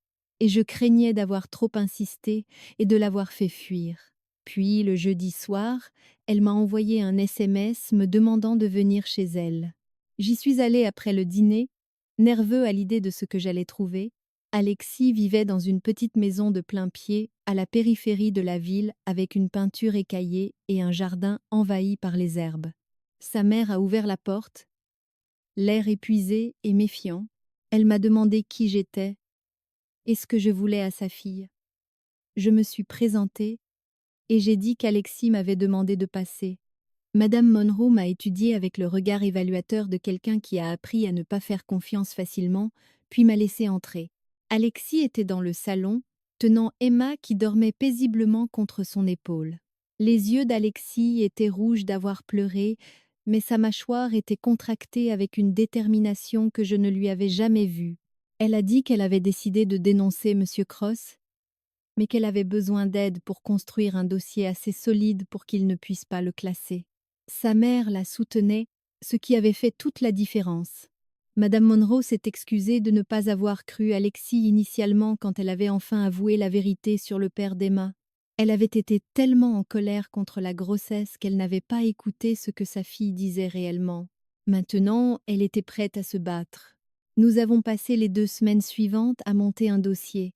et je craignais d'avoir trop insisté et de l'avoir fait fuir. Puis, le jeudi soir, elle m'a envoyé un SMS me demandant de venir chez elle. J'y suis allée après le dîner, nerveux à l'idée de ce que j'allais trouver. Alexis vivait dans une petite maison de plain-pied à la périphérie de la ville avec une peinture écaillée et un jardin envahi par les herbes. Sa mère a ouvert la porte, l'air épuisé et méfiant. Elle m'a demandé qui j'étais et ce que je voulais à sa fille. Je me suis présentée et j'ai dit qu'Alexis m'avait demandé de passer. Madame Monroe m'a étudiée avec le regard évaluateur de quelqu'un qui a appris à ne pas faire confiance facilement, puis m'a laissé entrer. Alexis était dans le salon, tenant Emma qui dormait paisiblement contre son épaule. Les yeux d'Alexis étaient rouges d'avoir pleuré, mais sa mâchoire était contractée avec une détermination que je ne lui avais jamais vue. Elle a dit qu'elle avait décidé de dénoncer M. Cross, mais qu'elle avait besoin d'aide pour construire un dossier assez solide pour qu'il ne puisse pas le classer. Sa mère la soutenait, ce qui avait fait toute la différence. Madame Monroe s'est excusée de ne pas avoir cru Alexis initialement quand elle avait enfin avoué la vérité sur le père d'Emma. Elle avait été tellement en colère contre la grossesse qu'elle n'avait pas écouté ce que sa fille disait réellement. Maintenant, elle était prête à se battre. Nous avons passé les 2 semaines suivantes à monter un dossier.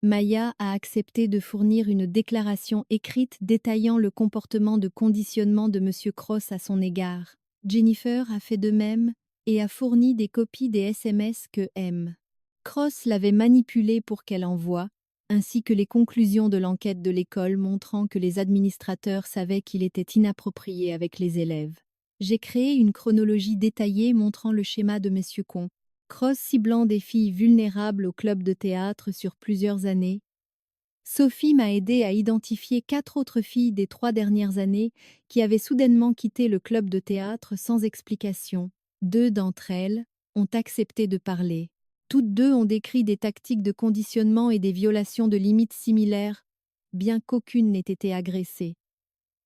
Maya a accepté de fournir une déclaration écrite détaillant le comportement de conditionnement de M. Cross à son égard. Jennifer a fait de même et a fourni des copies des SMS que M. Cross l'avait manipulée pour qu'elle envoie, ainsi que les conclusions de l'enquête de l'école montrant que les administrateurs savaient qu'il était inapproprié avec les élèves. J'ai créé une chronologie détaillée montrant le schéma de M. Con. Cross ciblant des filles vulnérables au club de théâtre sur plusieurs années. Sophie m'a aidé à identifier 4 autres filles des 3 dernières années qui avaient soudainement quitté le club de théâtre sans explication. 2 d'entre elles ont accepté de parler. Toutes 2 ont décrit des tactiques de conditionnement et des violations de limites similaires, bien qu'aucune n'ait été agressée.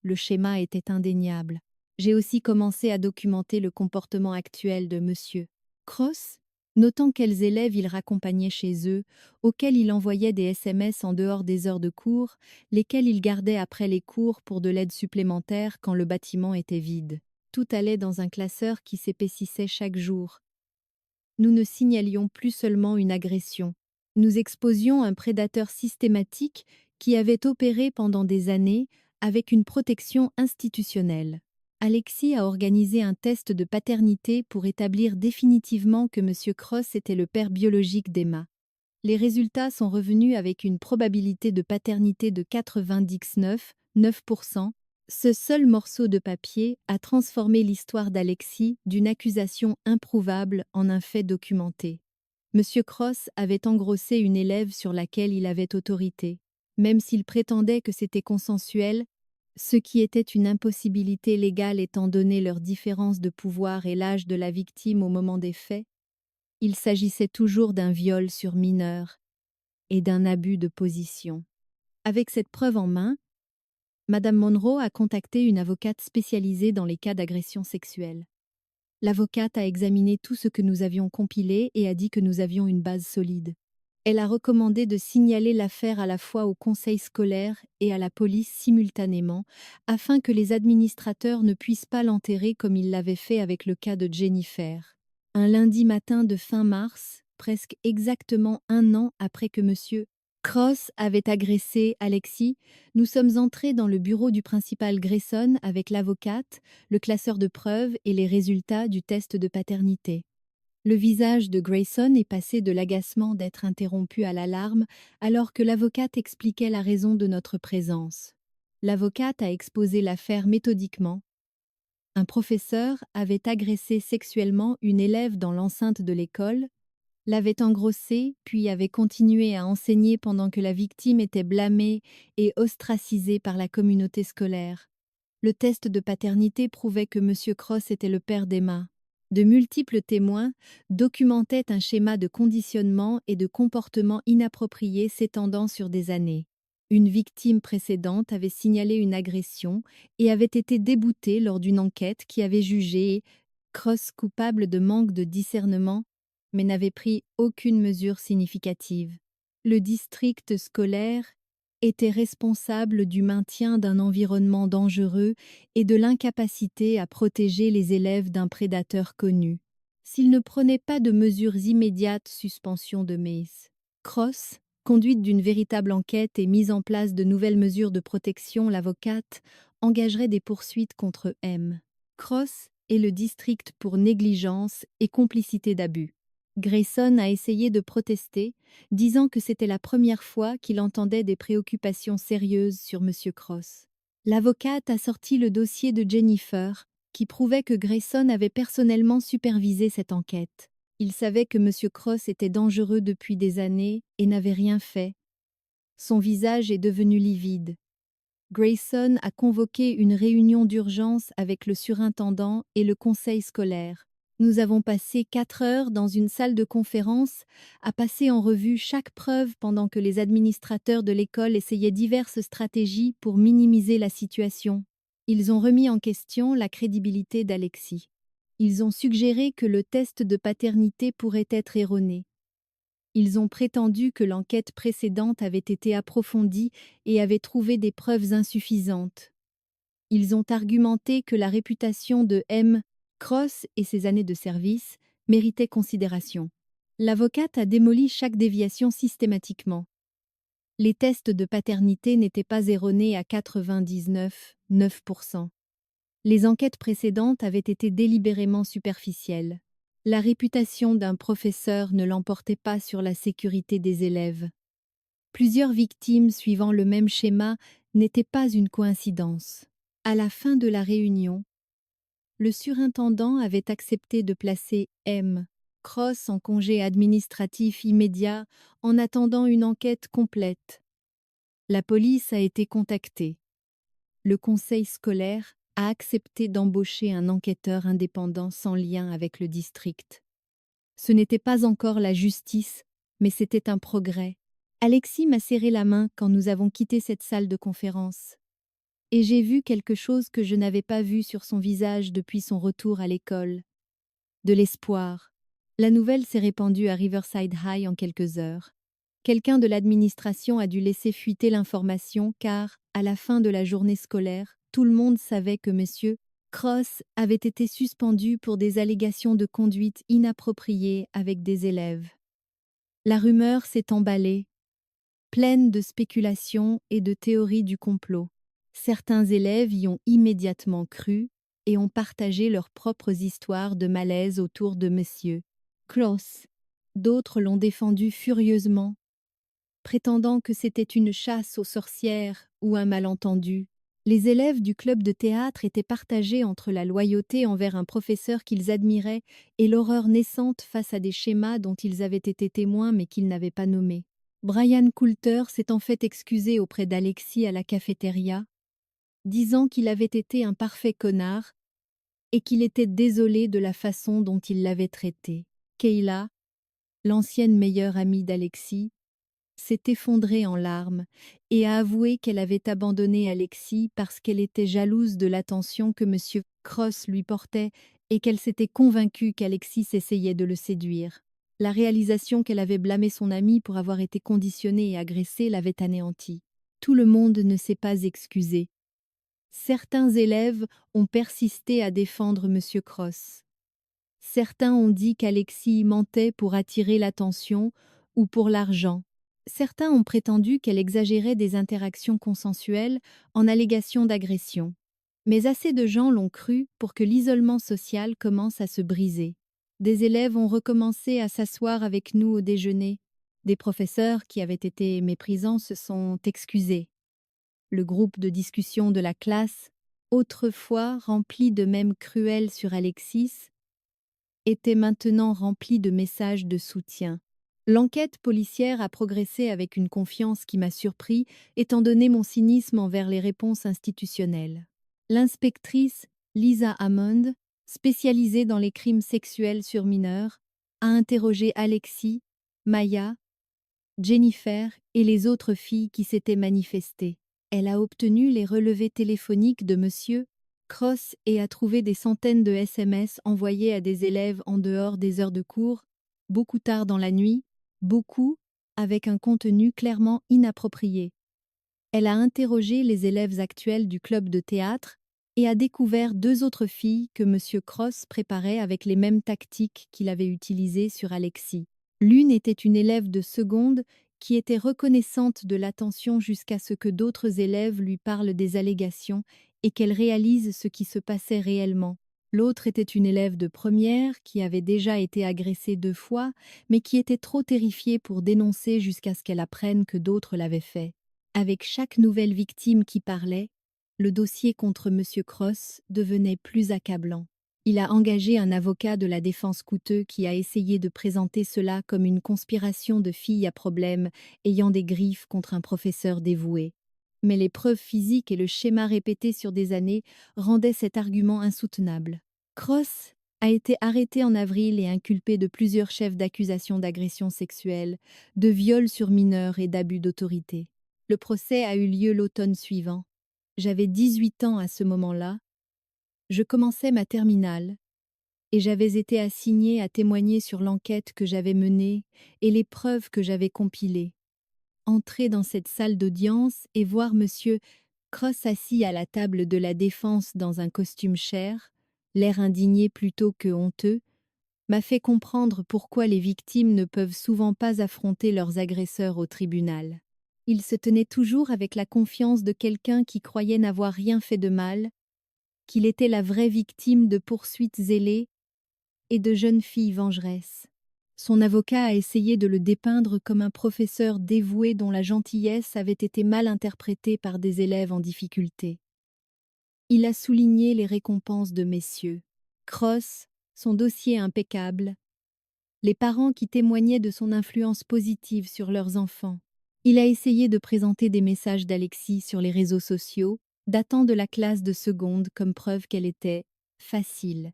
Le schéma était indéniable. J'ai aussi commencé à documenter le comportement actuel de M. Cross, notant quels élèves il raccompagnait chez eux, auxquels il envoyait des SMS en dehors des heures de cours, lesquels il gardait après les cours pour de l'aide supplémentaire quand le bâtiment était vide. Tout allait dans un classeur qui s'épaississait chaque jour. Nous ne signalions plus seulement une agression. Nous exposions un prédateur systématique qui avait opéré pendant des années avec une protection institutionnelle. Alexis a organisé un test de paternité pour établir définitivement que M. Cross était le père biologique d'Emma. Les résultats sont revenus avec une probabilité de paternité de 99,9%. Ce seul morceau de papier a transformé l'histoire d'Alexis d'une accusation improuvable en un fait documenté. M. Cross avait engrossé une élève sur laquelle il avait autorité. Même s'il prétendait que c'était consensuel, ce qui était une impossibilité légale étant donné leur différence de pouvoir et l'âge de la victime au moment des faits, il s'agissait toujours d'un viol sur mineur et d'un abus de position. Avec cette preuve en main, Madame Monroe a contacté une avocate spécialisée dans les cas d'agression sexuelle. L'avocate a examiné tout ce que nous avions compilé et a dit que nous avions une base solide. Elle a recommandé de signaler l'affaire à la fois au conseil scolaire et à la police simultanément, afin que les administrateurs ne puissent pas l'enterrer comme ils l'avaient fait avec le cas de Jennifer. Un lundi matin de fin mars, presque exactement 1 an après que M. Cross avait agressé Alexis, nous sommes entrés dans le bureau du principal Grayson avec l'avocate, le classeur de preuves et les résultats du test de paternité. Le visage de Grayson est passé de l'agacement d'être interrompu à l'alarme alors que l'avocate expliquait la raison de notre présence. L'avocate a exposé l'affaire méthodiquement. Un professeur avait agressé sexuellement une élève dans l'enceinte de l'école, l'avait engrossée, puis avait continué à enseigner pendant que la victime était blâmée et ostracisée par la communauté scolaire. Le test de paternité prouvait que M. Cross était le père d'Emma. De multiples témoins documentaient un schéma de conditionnement et de comportement inapproprié s'étendant sur des années. Une victime précédente avait signalé une agression et avait été déboutée lors d'une enquête qui avait jugé Cross coupable de manque de discernement, mais n'avait pris aucune mesure significative. Le district scolaire était responsable du maintien d'un environnement dangereux et de l'incapacité à protéger les élèves d'un prédateur connu. S'il ne prenait pas de mesures immédiates, suspension de Mace. Cross, conduite d'une véritable enquête et mise en place de nouvelles mesures de protection, l'avocate engagerait des poursuites contre M. Cross et le district pour négligence et complicité d'abus. Grayson a essayé de protester, disant que c'était la première fois qu'il entendait des préoccupations sérieuses sur M. Cross. L'avocate a sorti le dossier de Jennifer, qui prouvait que Grayson avait personnellement supervisé cette enquête. Il savait que M. Cross était dangereux depuis des années et n'avait rien fait. Son visage est devenu livide. Grayson a convoqué une réunion d'urgence avec le surintendant et le conseil scolaire. Nous avons passé 4 heures dans une salle de conférence à passer en revue chaque preuve pendant que les administrateurs de l'école essayaient diverses stratégies pour minimiser la situation. Ils ont remis en question la crédibilité d'Alexis. Ils ont suggéré que le test de paternité pourrait être erroné. Ils ont prétendu que l'enquête précédente avait été approfondie et avait trouvé des preuves insuffisantes. Ils ont argumenté que la réputation de M. Cross et ses années de service méritaient considération. L'avocate a démoli chaque déviation systématiquement. Les tests de paternité n'étaient pas erronés à 99,9%. Les enquêtes précédentes avaient été délibérément superficielles. La réputation d'un professeur ne l'emportait pas sur la sécurité des élèves. Plusieurs victimes suivant le même schéma n'étaient pas une coïncidence. À la fin de la réunion, le surintendant avait accepté de placer M. Cross en congé administratif immédiat en attendant une enquête complète. La police a été contactée. Le conseil scolaire a accepté d'embaucher un enquêteur indépendant sans lien avec le district. Ce n'était pas encore la justice, mais c'était un progrès. Alexis m'a serré la main quand nous avons quitté cette salle de conférence. Et j'ai vu quelque chose que je n'avais pas vu sur son visage depuis son retour à l'école. De l'espoir. La nouvelle s'est répandue à Riverside High en quelques heures. Quelqu'un de l'administration a dû laisser fuiter l'information car, à la fin de la journée scolaire, tout le monde savait que M. Cross avait été suspendu pour des allégations de conduite inappropriée avec des élèves. La rumeur s'est emballée, pleine de spéculations et de théories du complot. Certains élèves y ont immédiatement cru, et ont partagé leurs propres histoires de malaise autour de Monsieur Cross. D'autres l'ont défendu furieusement, prétendant que c'était une chasse aux sorcières ou un malentendu. Les élèves du club de théâtre étaient partagés entre la loyauté envers un professeur qu'ils admiraient et l'horreur naissante face à des schémas dont ils avaient été témoins mais qu'ils n'avaient pas nommés. Brian Coulter s'est en fait excusé auprès d'Alexis à la cafétéria, disant qu'il avait été un parfait connard et qu'il était désolé de la façon dont il l'avait traité. Kayla, l'ancienne meilleure amie d'Alexis, s'est effondrée en larmes et a avoué qu'elle avait abandonné Alexis parce qu'elle était jalouse de l'attention que Monsieur Cross lui portait et qu'elle s'était convaincue qu'Alexis essayait de le séduire. La réalisation qu'elle avait blâmé son ami pour avoir été conditionnée et agressée l'avait anéantie. Tout le monde ne s'est pas excusé. Certains élèves ont persisté à défendre Monsieur Cross. Certains ont dit qu'Alexis mentait pour attirer l'attention ou pour l'argent. Certains ont prétendu qu'elle exagérait des interactions consensuelles en allégation d'agression. Mais assez de gens l'ont cru pour que l'isolement social commence à se briser. Des élèves ont recommencé à s'asseoir avec nous au déjeuner. Des professeurs qui avaient été méprisants se sont excusés. Le groupe de discussion de la classe, autrefois rempli de mèmes cruels sur Alexis, était maintenant rempli de messages de soutien. L'enquête policière a progressé avec une confiance qui m'a surpris, étant donné mon cynisme envers les réponses institutionnelles. L'inspectrice Lisa Hammond, spécialisée dans les crimes sexuels sur mineurs, a interrogé Alexis, Maya, Jennifer et les autres filles qui s'étaient manifestées. Elle a obtenu les relevés téléphoniques de Monsieur Cross et a trouvé des centaines de SMS envoyés à des élèves en dehors des heures de cours, beaucoup tard dans la nuit, beaucoup avec un contenu clairement inapproprié. Elle a interrogé les élèves actuels du club de théâtre et a découvert 2 autres filles que Monsieur Cross préparait avec les mêmes tactiques qu'il avait utilisées sur Alexis. L'une était une élève de seconde qui était reconnaissante de l'attention jusqu'à ce que d'autres élèves lui parlent des allégations et qu'elle réalise ce qui se passait réellement. L'autre était une élève de première qui avait déjà été agressée 2 fois, mais qui était trop terrifiée pour dénoncer jusqu'à ce qu'elle apprenne que d'autres l'avaient fait. Avec chaque nouvelle victime qui parlait, le dossier contre Monsieur Cross devenait plus accablant. Il a engagé un avocat de la défense coûteux qui a essayé de présenter cela comme une conspiration de filles à problème ayant des griffes contre un professeur dévoué. Mais les preuves physiques et le schéma répété sur des années rendaient cet argument insoutenable. Cross a été arrêté en avril et inculpé de plusieurs chefs d'accusation d'agression sexuelle, de viol sur mineurs et d'abus d'autorité. Le procès a eu lieu l'automne suivant. J'avais 18 ans à ce moment-là. Je commençais ma terminale et j'avais été assignée à témoigner sur l'enquête que j'avais menée et les preuves que j'avais compilées. Entrer dans cette salle d'audience et voir Monsieur Cross assis à la table de la défense dans un costume cher, l'air indigné plutôt que honteux, m'a fait comprendre pourquoi les victimes ne peuvent souvent pas affronter leurs agresseurs au tribunal. Il se tenait toujours avec la confiance de quelqu'un qui croyait n'avoir rien fait de mal, qu'il était la vraie victime de poursuites zélées et de jeunes filles vengeresses. Son avocat a essayé de le dépeindre comme un professeur dévoué dont la gentillesse avait été mal interprétée par des élèves en difficulté. Il a souligné les récompenses de messieurs Cross, son dossier impeccable, les parents qui témoignaient de son influence positive sur leurs enfants. Il a essayé de présenter des messages d'Alexis sur les réseaux sociaux, datant de la classe de seconde comme preuve qu'elle était facile,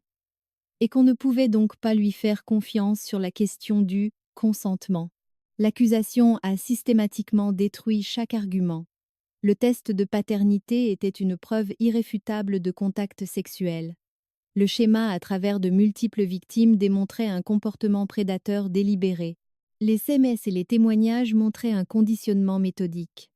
et qu'on ne pouvait donc pas lui faire confiance sur la question du consentement. L'accusation a systématiquement détruit chaque argument. Le test de paternité était une preuve irréfutable de contact sexuel. Le schéma à travers de multiples victimes démontrait un comportement prédateur délibéré. Les SMS et les témoignages montraient un conditionnement méthodique.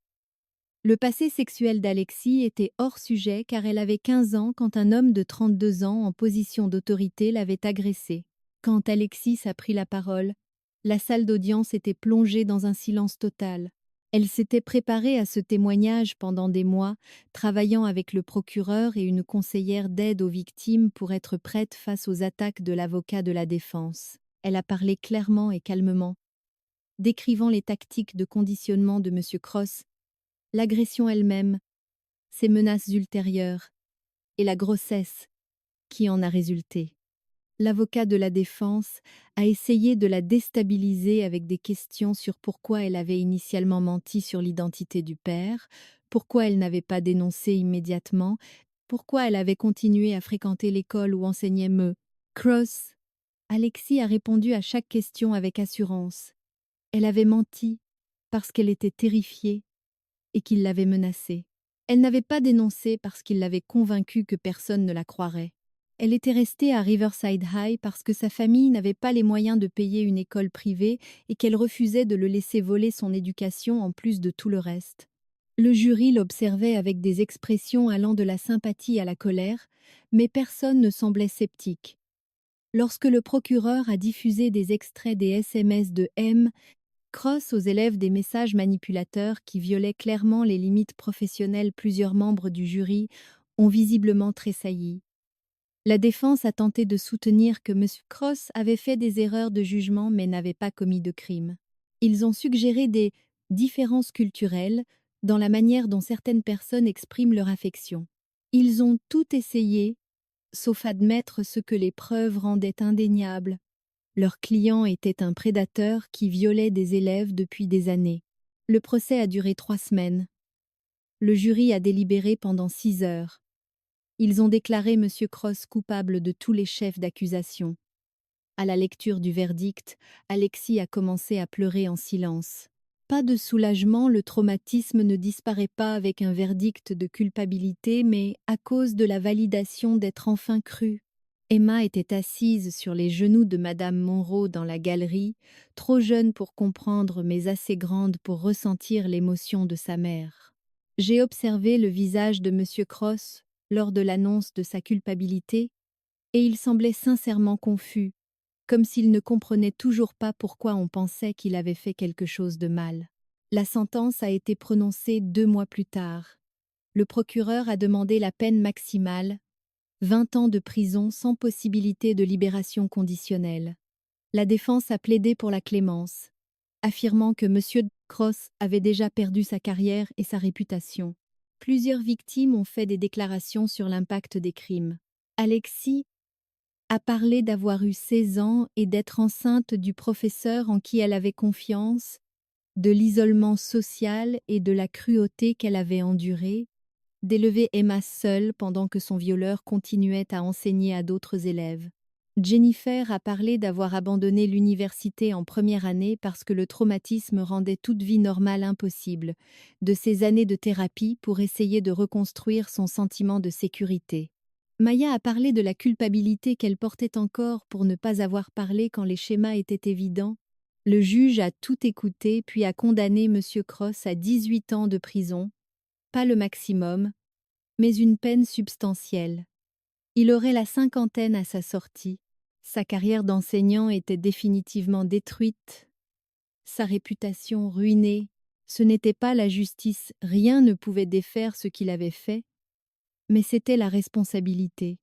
Le passé sexuel d'Alexis était hors sujet car elle avait 15 ans quand un homme de 32 ans en position d'autorité l'avait agressée. Quand Alexis a pris la parole, la salle d'audience était plongée dans un silence total. Elle s'était préparée à ce témoignage pendant des mois, travaillant avec le procureur et une conseillère d'aide aux victimes pour être prête face aux attaques de l'avocat de la défense. Elle a parlé clairement et calmement, décrivant les tactiques de conditionnement de M. Cross, l'agression elle-même, ses menaces ultérieures et la grossesse qui en a résulté. L'avocat de la défense a essayé de la déstabiliser avec des questions sur pourquoi elle avait initialement menti sur l'identité du père, pourquoi elle n'avait pas dénoncé immédiatement, pourquoi elle avait continué à fréquenter l'école où enseignait M. Cross. Alexis a répondu à chaque question avec assurance. Elle avait menti parce qu'elle était terrifiée et qu'il l'avait menacée. Elle n'avait pas dénoncé parce qu'il l'avait convaincue que personne ne la croirait. Elle était restée à Riverside High parce que sa famille n'avait pas les moyens de payer une école privée et qu'elle refusait de le laisser voler son éducation en plus de tout le reste. Le jury l'observait avec des expressions allant de la sympathie à la colère, mais personne ne semblait sceptique. Lorsque le procureur a diffusé des extraits des SMS de M. Cross aux élèves des messages manipulateurs qui violaient clairement les limites professionnelles, plusieurs membres du jury ont visiblement tressailli. La défense a tenté de soutenir que M. Cross avait fait des erreurs de jugement mais n'avait pas commis de crime. Ils ont suggéré des différences culturelles dans la manière dont certaines personnes expriment leur affection. Ils ont tout essayé, sauf admettre ce que les preuves rendaient indéniable. Leur client était un prédateur qui violait des élèves depuis des années. Le procès a duré 3 semaines. Le jury a délibéré pendant 6 heures. Ils ont déclaré M. Cross coupable de tous les chefs d'accusation. À la lecture du verdict, Alexis a commencé à pleurer en silence. Pas de soulagement, le traumatisme ne disparaît pas avec un verdict de culpabilité, mais à cause de la validation d'être enfin crue. Emma était assise sur les genoux de Madame Monroe dans la galerie, trop jeune pour comprendre mais assez grande pour ressentir l'émotion de sa mère. J'ai observé le visage de M. Cross lors de l'annonce de sa culpabilité, et il semblait sincèrement confus, comme s'il ne comprenait toujours pas pourquoi on pensait qu'il avait fait quelque chose de mal. La sentence a été prononcée 2 mois plus tard. Le procureur a demandé la peine maximale, 20 ans de prison sans possibilité de libération conditionnelle. La défense a plaidé pour la clémence, affirmant que M. Cross avait déjà perdu sa carrière et sa réputation. Plusieurs victimes ont fait des déclarations sur l'impact des crimes. Alexis a parlé d'avoir eu 16 ans et d'être enceinte du professeur en qui elle avait confiance, de l'isolement social et de la cruauté qu'elle avait endurée, d'élever Emma seule pendant que son violeur continuait à enseigner à d'autres élèves. Jennifer a parlé d'avoir abandonné l'université en première année parce que le traumatisme rendait toute vie normale impossible, de ses années de thérapie pour essayer de reconstruire son sentiment de sécurité. Maya a parlé de la culpabilité qu'elle portait encore pour ne pas avoir parlé quand les schémas étaient évidents. Le juge a tout écouté puis a condamné M. Cross à 18 ans de prison, pas le maximum, mais une peine substantielle. Il aurait la cinquantaine à sa sortie. Sa carrière d'enseignant était définitivement détruite, sa réputation ruinée. Ce n'était pas la justice, rien ne pouvait défaire ce qu'il avait fait, mais c'était la responsabilité.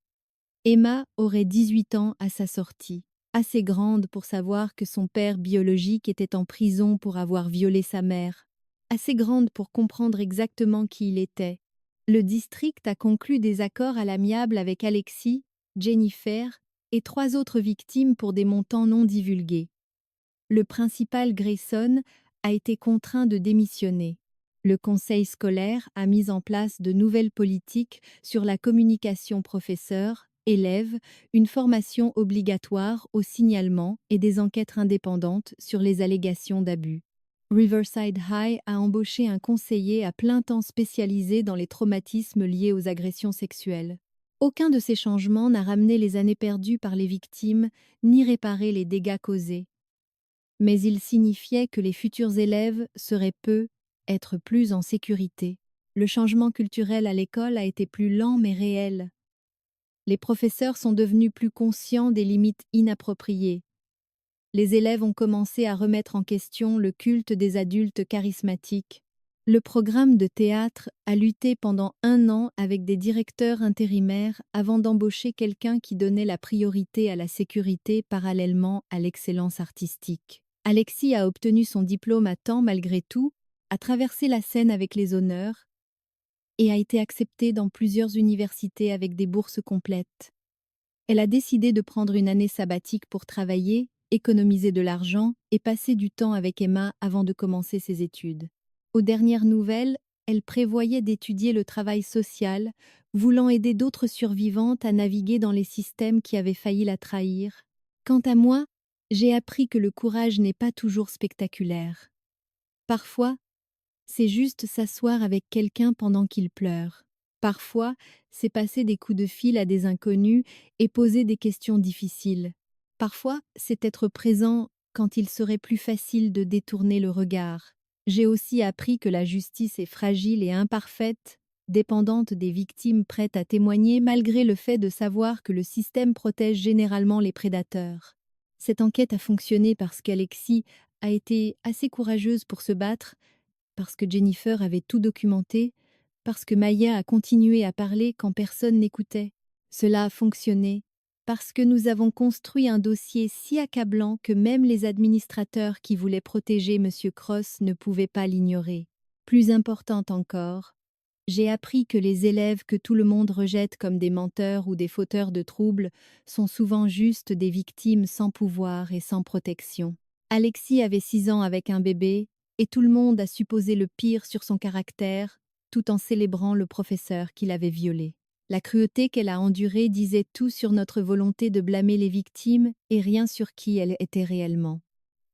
Emma aurait 18 ans à sa sortie, assez grande pour savoir que son père biologique était en prison pour avoir violé sa mère, assez grande pour comprendre exactement qui il était. Le district a conclu des accords à l'amiable avec Alexis, Jennifer et 3 autres victimes pour des montants non divulgués. Le principal Grayson a été contraint de démissionner. Le conseil scolaire a mis en place de nouvelles politiques sur la communication professeur-élève, une formation obligatoire au signalement et des enquêtes indépendantes sur les allégations d'abus. Riverside High a embauché un conseiller à plein temps spécialisé dans les traumatismes liés aux agressions sexuelles. Aucun de ces changements n'a ramené les années perdues par les victimes, ni réparé les dégâts causés. Mais il signifiait que les futurs élèves seraient être plus en sécurité. Le changement culturel à l'école a été plus lent mais réel. Les professeurs sont devenus plus conscients des limites inappropriées. Les élèves ont commencé à remettre en question le culte des adultes charismatiques. Le programme de théâtre a lutté pendant 1 an avec des directeurs intérimaires avant d'embaucher quelqu'un qui donnait la priorité à la sécurité parallèlement à l'excellence artistique. Alexis a obtenu son diplôme à temps malgré tout, a traversé la Seine avec les honneurs et a été acceptée dans plusieurs universités avec des bourses complètes. Elle a décidé de prendre une année sabbatique pour travailler, économiser de l'argent et passer du temps avec Emma avant de commencer ses études. Aux dernières nouvelles, elle prévoyait d'étudier le travail social, voulant aider d'autres survivantes à naviguer dans les systèmes qui avaient failli la trahir. Quant à moi, j'ai appris que le courage n'est pas toujours spectaculaire. Parfois, c'est juste s'asseoir avec quelqu'un pendant qu'il pleure. Parfois, c'est passer des coups de fil à des inconnus et poser des questions difficiles. Parfois, c'est être présent quand il serait plus facile de détourner le regard. J'ai aussi appris que la justice est fragile et imparfaite, dépendante des victimes prêtes à témoigner malgré le fait de savoir que le système protège généralement les prédateurs. Cette enquête a fonctionné parce qu'Alexis a été assez courageuse pour se battre, parce que Jennifer avait tout documenté, parce que Maya a continué à parler quand personne n'écoutait. Cela a fonctionné parce que nous avons construit un dossier si accablant que même les administrateurs qui voulaient protéger M. Cross ne pouvaient pas l'ignorer. Plus importante encore, j'ai appris que les élèves que tout le monde rejette comme des menteurs ou des fauteurs de troubles sont souvent juste des victimes sans pouvoir et sans protection. Alexis avait 6 ans avec un bébé, et tout le monde a supposé le pire sur son caractère, tout en célébrant le professeur qui l'avait violée. La cruauté qu'elle a endurée disait tout sur notre volonté de blâmer les victimes et rien sur qui elle était réellement.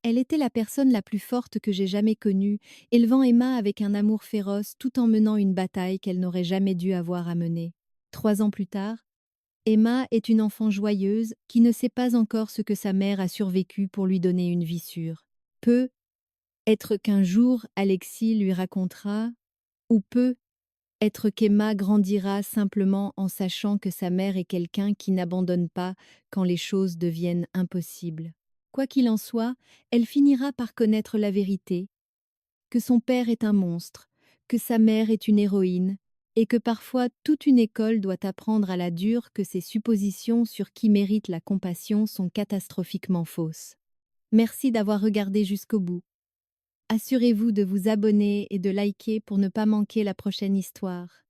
Elle était la personne la plus forte que j'ai jamais connue, élevant Emma avec un amour féroce tout en menant une bataille qu'elle n'aurait jamais dû avoir à mener. 3 ans plus tard, Emma est une enfant joyeuse qui ne sait pas encore ce que sa mère a survécu pour lui donner une vie sûre. Peut-être qu'un jour Alexis lui racontera, ou peut-être qu'Emma grandira simplement en sachant que sa mère est quelqu'un qui n'abandonne pas quand les choses deviennent impossibles. Quoi qu'il en soit, elle finira par connaître la vérité, que son père est un monstre, que sa mère est une héroïne, et que parfois toute une école doit apprendre à la dure que ses suppositions sur qui mérite la compassion sont catastrophiquement fausses. Merci d'avoir regardé jusqu'au bout. Assurez-vous de vous abonner et de liker pour ne pas manquer la prochaine histoire.